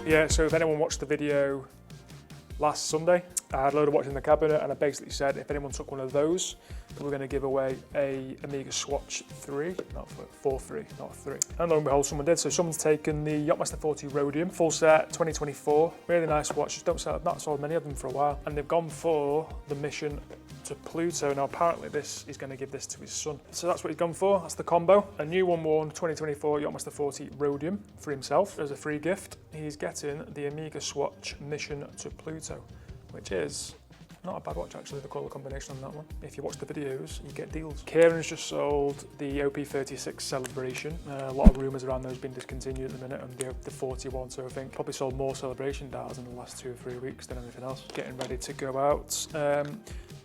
Yeah, so if anyone watched the video last Sunday, I had a load of watches in the cabinet, and I basically said if anyone took one of those, we're going to give away a Omega Swatch 3, not 4-3, not 3. And lo and behold, someone did. So someone's taken the Yacht-Master 40 Rhodium, full set, 2024. Really nice watches. I've not sold many of them for a while. And they've gone for the mission to Pluto. Now, apparently he's going to give this to his son. So that's what he's gone for. That's the combo. A new 2024 Yacht-Master 40 Rhodium for himself as a free gift. He's getting the Omega Swatch Mission to Pluto, which is not a bad watch actually, the colour combination on that one. If you watch the videos, you get deals. Ciaran's just sold the OP36 Celebration. A lot of rumours around those being discontinued at the minute, and the 41, so I think probably sold more Celebration dials in the last 2 or 3 weeks than anything else. Getting ready to go out.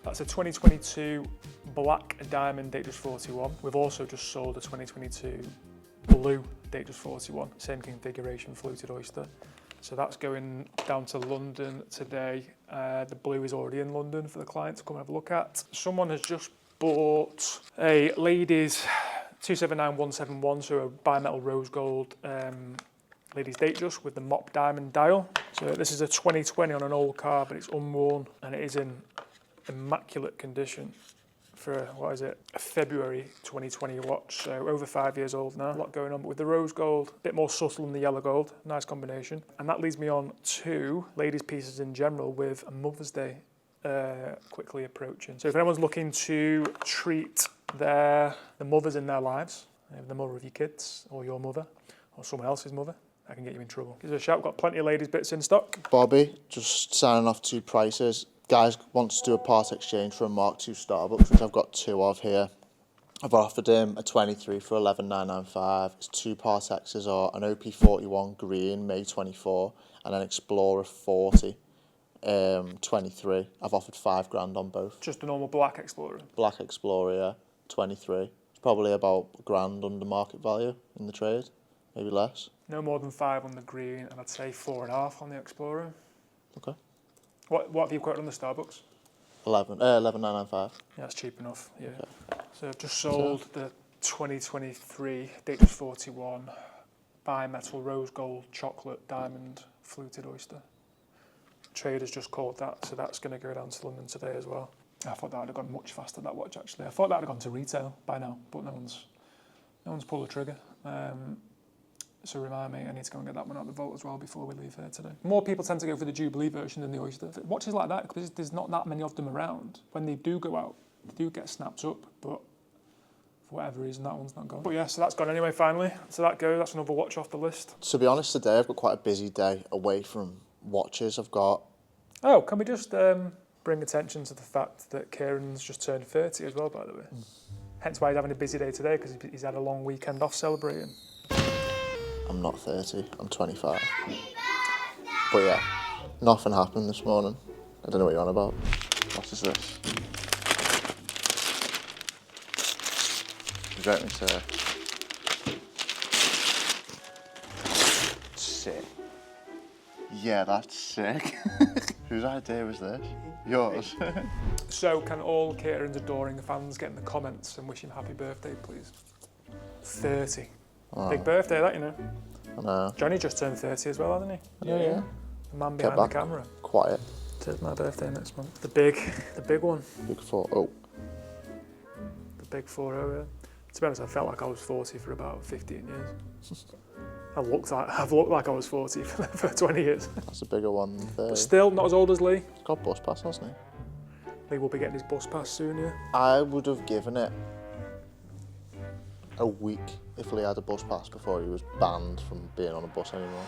That's a 2022 Black Diamond Datejust 41. We've also just sold a 2022 Blue Datejust 41, same configuration, fluted oyster. So that's going down to London today. The blue is already in London for the client to come and have a look at. Someone has just bought a ladies 279171, so a bimetal rose gold ladies Datejust with the mop diamond dial. So this is a 2020 on an old car, but it's unworn and it is in immaculate condition for, what is it, a February 2020 watch, so over 5 years old now. A lot going on, but with the rose gold, a bit more subtle than the yellow gold, nice combination. And that leads me on to ladies' pieces in general, with Mother's Day quickly approaching. So if anyone's looking to treat the mothers in their lives, the mother of your kids, or your mother, or someone else's mother, I can get you in trouble. Give us a shout, we've got plenty of ladies' bits in stock. Bobby, just signing off 2 prices. Guys wants to do a part exchange for a Mark II Starbucks, which I've got 2 of here. I've offered him a 23 for 11,995. His 2 part X's are an OP41 Green, May 24, and an Explorer 40, 23. I've offered $5 on both. Just a normal black Explorer? Black Explorer, yeah, 23. It's probably about $1,000 under market value in the trade, maybe less. No more than 5 on the Green, and I'd say 4.5 on the Explorer. Okay. What have you quoted on the Starbucks? 11,995. Yeah, that's cheap enough. Yeah. Okay. So I've just sold the 2023 Datejust 41 bimetal rose gold chocolate diamond fluted oyster. Traders just called that, so that's going to go down to London today as well. I thought that would have gone much faster, that watch actually. I thought that would have gone to retail by now, but no one's pulled the trigger. So remind me, I need to go and get that one out of the vault as well before we leave here today. More people tend to go for the Jubilee version than the Oyster. Watches like that, because there's not that many of them around, when they do go out, they do get snapped up, but for whatever reason, that one's not gone. But yeah, so that's gone anyway, finally. So that's another watch off the list. To be honest, today I've got quite a busy day away from watches. I've got... Oh, can we just bring attention to the fact that Ciaran's just turned 30 as well, by the way. Hence why he's having a busy day today, because he's had a long weekend off celebrating. I'm not 30, I'm 25. But yeah, nothing happened this morning. I don't know what you're on about. What is this? Let me say. Sick. Yeah, that's sick. Whose idea was this? Yours? So can all Ciaran's adoring fans get in the comments and wish him happy birthday, please? 30. Oh. Big birthday, that, you know. I know. Johnny just turned 30 as well, hasn't he? Yeah. The man behind the camera. Quiet. It's my birthday next month. The big one. Big 4-0. The big 4-0, yeah. To be honest, I felt like I was 40 for about 15 years. I've looked like I was 40 for 20 years. That's a bigger one than 30. But still, not as old as Lee. He's got bus pass, hasn't he? Lee will be getting his bus pass soon, yeah. I would have given it a week if Lee had a bus pass before he was banned from being on a bus anymore.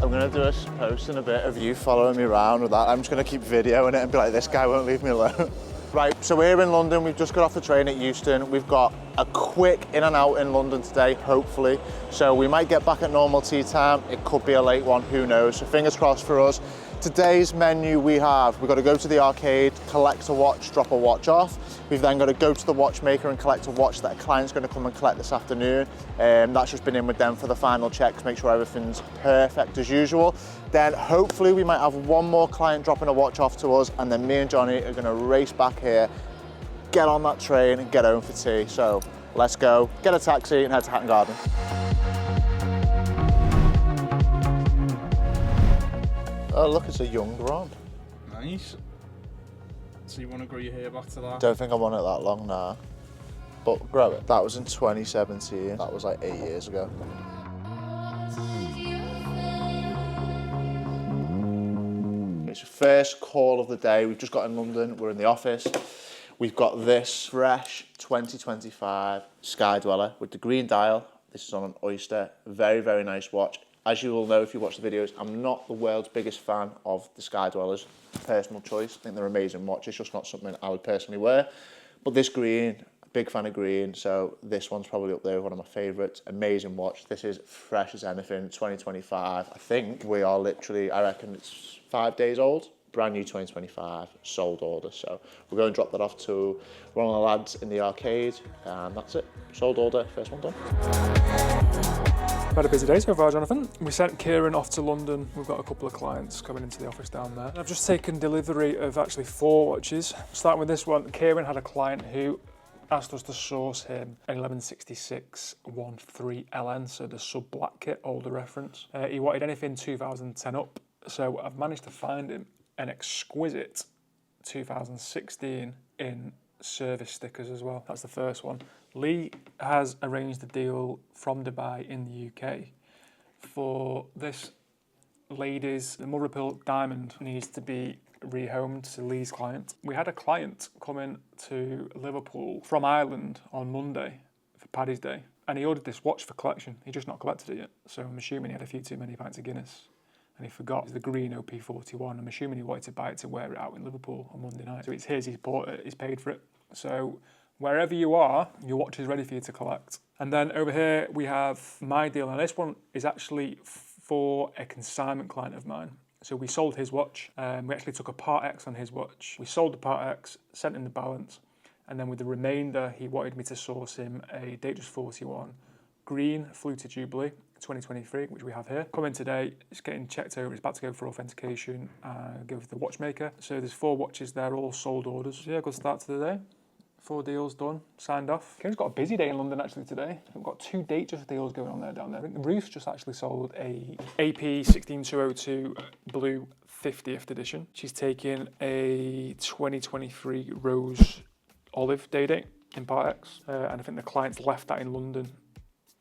I'm going to do a post in a bit of you following me around with that. I'm just going to keep videoing it and be like, this guy won't leave me alone. Right, so we're in London. We've just got off the train at Euston. We've got a quick in and out in London today, hopefully. So we might get back at normal tea time. It could be a late one, who knows? So fingers crossed for us. Today's menu we've got to go to the arcade, collect a watch, drop a watch off. We've then got to go to the watchmaker and collect a watch that a client's going to come and collect this afternoon. That's just been in with them for the final check to make sure everything's perfect as usual. Then hopefully we might have one more client dropping a watch off to us, and then me and Johnny are going to race back here get on that train and get home for tea. So let's go, get a taxi and head to Hatton Garden. Oh look, it's a young Ron. Nice. So you want to grow your hair back to that? Don't think I want it that long now. But grow it. That was in 2017. That was like 8 years ago. It's the first call of the day. We've just got in London. We're in the office. We've got this fresh 2025 Sky-Dweller with the green dial. This is on an Oyster. Very, very nice watch. As you will know if you watch the videos, I'm not the world's biggest fan of the Sky-Dwellers. Personal choice. I think they're amazing watches, just not something I would personally wear. But this green, big fan of green, so this one's probably up there, one of my favourites. Amazing watch. This is fresh as anything, 2025. I think we are literally, I reckon it's 5 days old. Brand new 2025, sold order. So we're going to drop that off to one of the lads in the arcade, and that's it. Sold order, first one done. Had a busy day so far, Jonathan. We sent Ciaran off to London. We've got a couple of clients coming into the office down there. I've just taken delivery of actually 4 watches. Starting with this one, Ciaran had a client who asked us to source him an 1166 13 LN, so the sub black kit, older reference. He wanted anything 2010 up, so I've managed to find him an exquisite 2016 in service stickers as well. That's the first one. Lee has arranged a deal from Dubai in the UK for this lady's, the mother of pearl diamond needs to be rehomed to Lee's client. We had a client coming to Liverpool from Ireland on Monday for Paddy's Day, and he ordered this watch for collection. He just not collected it yet, so I'm assuming he had a few too many pints of Guinness and he forgot the green OP41. I'm assuming he wanted to buy it to wear it out in Liverpool on Monday night. So it's his, he's bought it, he's paid for it. So wherever you are, your watch is ready for you to collect. And then over here we have my deal. Now this one is actually for a consignment client of mine. So we sold his watch. We actually took a part X on his watch. We sold the part X, sent in the balance, and then with the remainder, he wanted me to source him a Datejust 41 green fluted Jubilee 2023, which we have here. Coming today, it's getting checked over. It's about to go for authentication and go for the watchmaker. So there's 4 watches there, all sold orders. So yeah, good start to the day. 4 deals done, signed off. Ciaran's got a busy day in London actually today. We've got 2 Datejust deals going on there down there. I think Ruth's just actually sold a AP 16202 blue 50th edition. She's taking a 2023 rose olive day date in part X. And I think the client's left that in London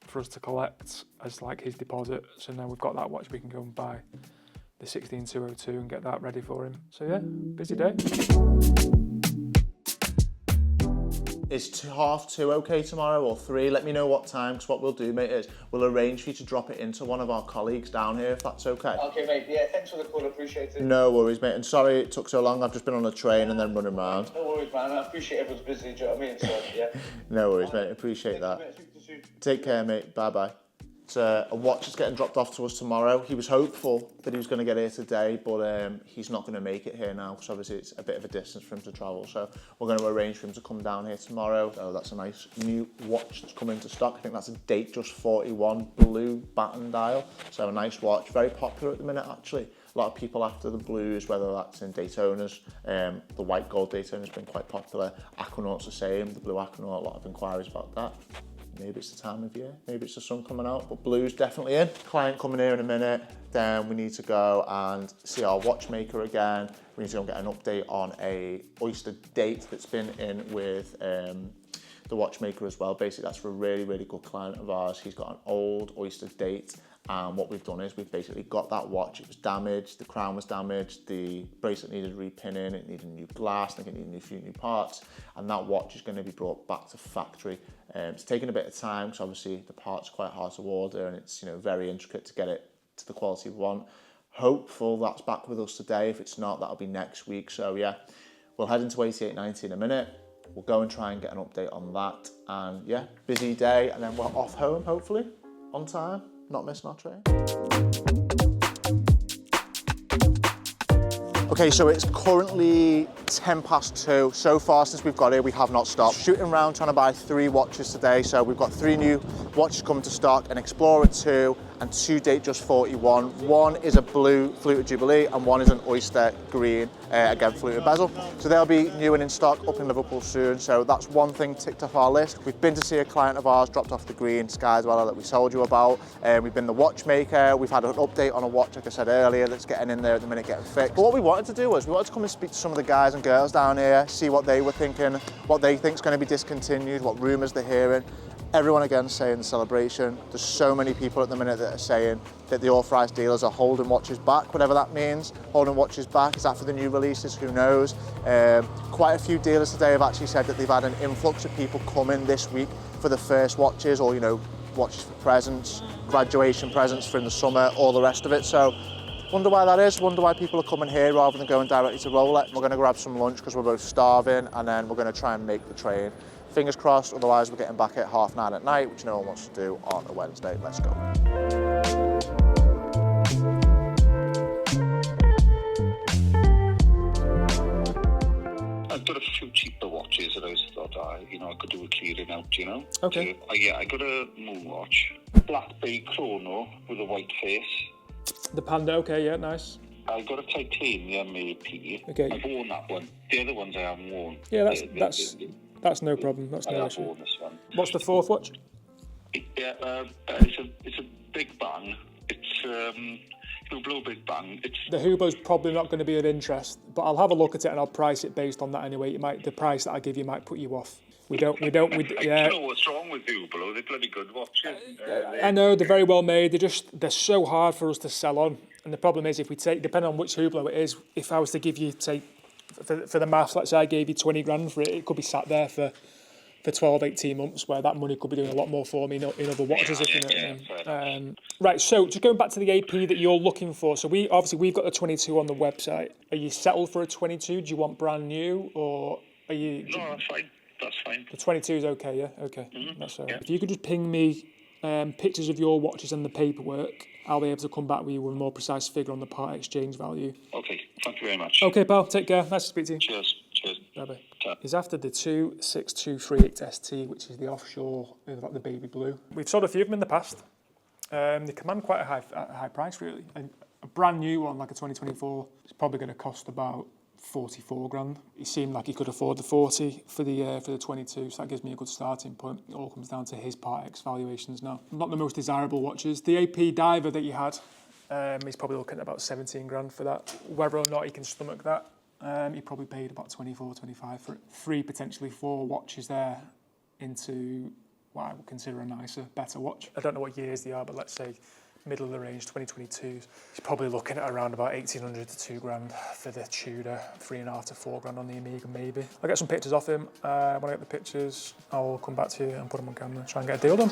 for us to collect as like his deposit. So now we've got that watch, we can go and buy the 16202 and get that ready for him. So yeah, busy day. Is 2:30 okay tomorrow or 3? Let me know what time, because what we'll do, mate, is we'll arrange for you to drop it into one of our colleagues down here, if that's okay. Okay, mate. Yeah, thanks for the call. Appreciate it. No worries, mate. And sorry it took so long. I've just been on a train and then running around. No worries, man. I appreciate everyone's busy. Do you know what I mean? So, yeah. No worries, mate. Appreciate that. Thanks, mate. Speak to you soon. Take care, mate. Bye-bye. It's a watch that's getting dropped off to us tomorrow. He was hopeful that he was going to get here today, but he's not going to make it here now, because obviously it's a bit of a distance for him to travel. So we're going to arrange for him to come down here tomorrow. So that's a nice new watch that's come into stock. I think that's a Datejust 41 blue baton dial. So a nice watch, very popular at the minute actually. A lot of people after the blues, whether that's in Daytonas. The white gold Daytona's been quite popular. Aquanaut's the same, the blue Aquanaut, a lot of inquiries about that. Maybe it's the time of year, maybe it's the sun coming out, but blue's definitely in. Client coming here in a minute, then we need to go and see our watchmaker again. We need to go and get an update on a Oyster date that's been in with the watchmaker as well. Basically, that's for a really, really good client of ours. He's got an old Oyster date, and what we've done is we've basically got that watch. It was damaged, the crown was damaged, the bracelet needed repinning, it needed new glass, I think it needed a few new parts, and that watch is going to be brought back to factory. It's taken a bit of time, because obviously the part's quite hard to order, and it's very intricate to get it to the quality we want. Hopeful that's back with us today. If it's not, that'll be next week. So yeah, we'll head into 8890 in a minute. We'll go and try and get an update on that, and yeah, busy day, and then we're off home hopefully on time, not missing our train. Okay, so it's currently 2:10. So far since we've got here, we have not stopped. Shooting around trying to buy 3 watches today. So we've got 3 new watches coming to stock, an Explorer 2 and 2 Datejust 41. One is a blue fluted Jubilee and one is an oyster green, again fluted bezel. So they'll be new and in stock up in Liverpool soon. So that's one thing ticked off our list. We've been to see a client of ours dropped off the green Sky-Dweller that we told you about. We've been the watchmaker. We've had an update on a watch, like I said earlier, that's getting in there at the minute, getting fixed. But what we wanted to do was we wanted to come and speak to some of the guys and girls down here, see what they were thinking, what they think is going to be discontinued, what rumours they're hearing. Everyone again saying the celebration. There's so many people at the minute that are saying that the authorised dealers are holding watches back, whatever that means. Holding watches back, is that for the new releases? Who knows? Quite a few dealers today have actually said that they've had an influx of people coming this week for the first watches, or, you know, watches for presents, graduation presents for in the summer, all the rest of it. So wonder why that is, wonder why people are coming here rather than going directly to Rolex. We're going to grab some lunch because we're both starving, and then we're going to try and make the train. Fingers crossed, otherwise we're getting back at 9:30 at night, which no one wants to do on a Wednesday. Let's go. I've got a few cheaper watches that I thought I could do a clearing out, you know. Okay. So, yeah, I got a moon watch, black bay chrono with a white face. The Panda, okay, yeah, nice. I got a titanium AP. Okay. I've worn that one. The other ones I haven't worn. Yeah, that's no problem. That's no issue. Worn this one. What's the fourth watch? It's a big bang. It's Hublot big bang. The Hublot's probably not going to be of interest, but I'll have a look at it and I'll price it based on that anyway. The price that I give you might put you off. I don't know what's wrong with Hublot. They're bloody good watches. I know they're very well made. They're so hard for us to sell on. And the problem is, if we take, depending on which Hublot it is, if I was to give you, say, for the maths, let's say I gave you 20 grand for it, it could be sat there for 12, 18 months, where that money could be doing a lot more for me in other watches, if you know what I mean. Right, so just going back to the AP that you're looking for, so we've got the 22 on the website. Are you settled for a 22? Do you want brand new, or are you... No, that's fine. That's fine. The 22 is okay, yeah? Okay, that's all right. Yeah. If you could just ping me pictures of your watches and the paperwork, I'll be able to come back with you with a more precise figure on the part exchange value. Okay, thank you very much. Okay, pal, take care. Nice to speak to you. Cheers. Bye-bye. Ta. He's after the 26238 ST, which is the offshore, like the baby blue. We've sold a few of them in the past. They command quite a high price, really. And a brand new one, like a 2024, is probably going to cost about 44 grand. He seemed like he could afford the 40 for the 22, so that gives me a good starting point. It all comes down to his Part X valuations now. Not the most desirable watches. The AP diver that you had, he's probably looking at about 17 grand for that. Whether or not he can stomach that, he probably paid about 24, 25 for it. 3, potentially 4 watches there into what I would consider a nicer, better watch. I don't know what years they are, but let's say middle of the range, 2022s. He's probably looking at around about 1,800 to 2 grand for the Tudor, 3.5 to 4 grand on the Amiga maybe. I'll get some pictures off him. When I get the pictures, I'll come back to you and put them on camera, try and get a deal done.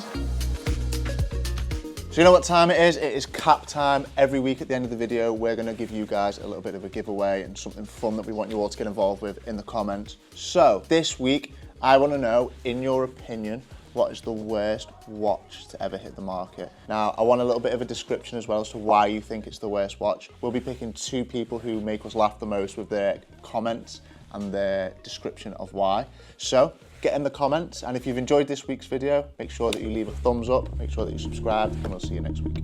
So you know what time it is? It is cap time. Every week at the end of the video, we're going to give you guys a little bit of a giveaway and something fun that we want you all to get involved with in the comments. So this week, I want to know, in your opinion, what is the worst watch to ever hit the market? Now, I want a little bit of a description as well as to why you think it's the worst watch. We'll be picking 2 people who make us laugh the most with their comments and their description of why. So, get in the comments, and if you've enjoyed this week's video, make sure that you leave a thumbs up, make sure that you subscribe, and we'll see you next week.